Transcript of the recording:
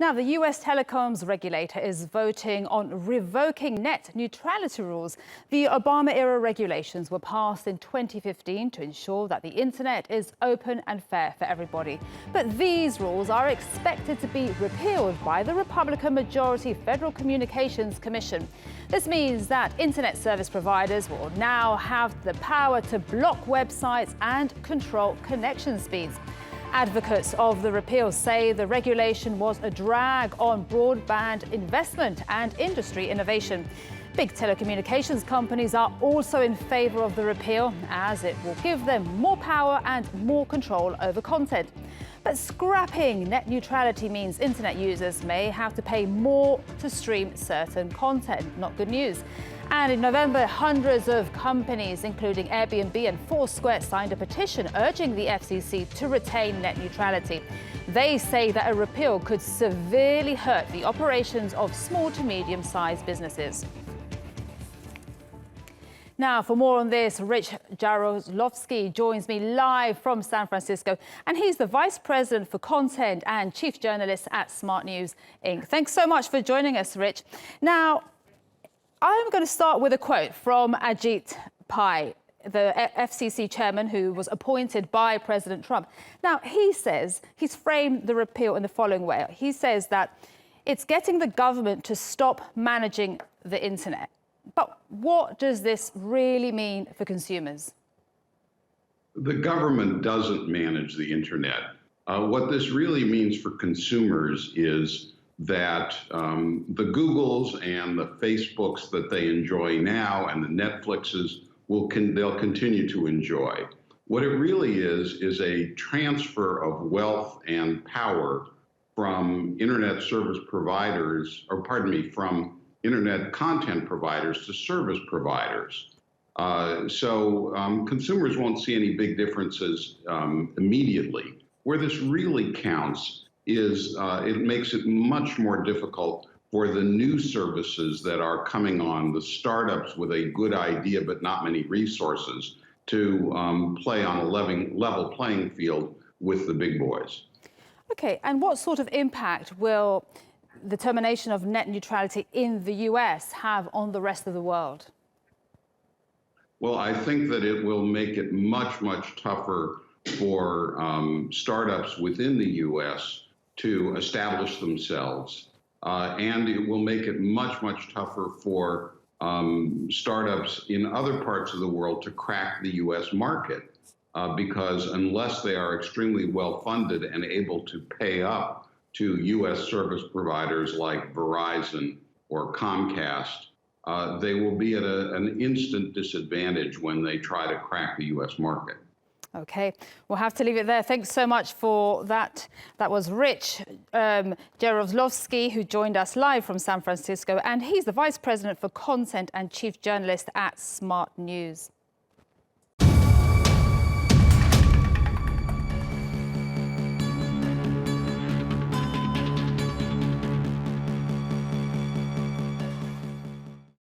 Now, the US telecoms regulator is voting on revoking net neutrality rules. The Obama-era regulations were passed in 2015 to ensure that the internet is open and fair for everybody. But these rules are expected to be repealed by the Republican-majority Federal Communications Commission. This means that internet service providers will now have the power to block websites and control connection speeds. Advocates of the repeal say the regulation was a drag on broadband investment and industry innovation. Big telecommunications companies are also in favor of the repeal, as it will give them more power and more control over content. But scrapping net neutrality means internet users may have to pay more to stream certain content. Not good news. And in November, hundreds of companies, including Airbnb and Foursquare, signed a petition urging the FCC to retain net neutrality. They say that a repeal could severely hurt the operations of small to medium-sized businesses. Now, for more on this, Rich Jaroslavsky joins me live from San Francisco, and he's the Vice President for Content and Chief Journalist at Smart News, Inc. Thanks so much for joining us, Rich. Now, I'm going to start with a quote from Ajit Pai, the FCC chairman who was appointed by President Trump. Now, he says, he's framed the repeal in the following way. He says that it's getting the government to stop managing the internet. But what does this really mean for consumers? The government doesn't manage the internet. What this really means for consumers is that the Googles and the Facebooks that they enjoy now and the Netflixes they'll continue to enjoy. What it really is a transfer of wealth and power from internet service providers, or pardon me, from internet content providers to service providers. So consumers won't see any big differences immediately. Where this really counts is it makes it much more difficult for the new services that are coming on, the startups with a good idea but not many resources, to play on a level playing field with the big boys. Okay, and what sort of impact will the termination of net neutrality in the US have on the rest of the world? Well, I think that it will make it much, much tougher for startups within the US to establish themselves. And it will make it much, much tougher for startups in other parts of the world to crack the US market. Because unless they are extremely well funded and able to pay up to US service providers like Verizon or Comcast, they will be at an instant disadvantage when they try to crack the US market. Okay, we'll have to leave it there. Thanks so much for that. That was Rich Jaroslavsky, who joined us live from San Francisco, and he's the Vice President for Content and Chief Journalist at Smart News.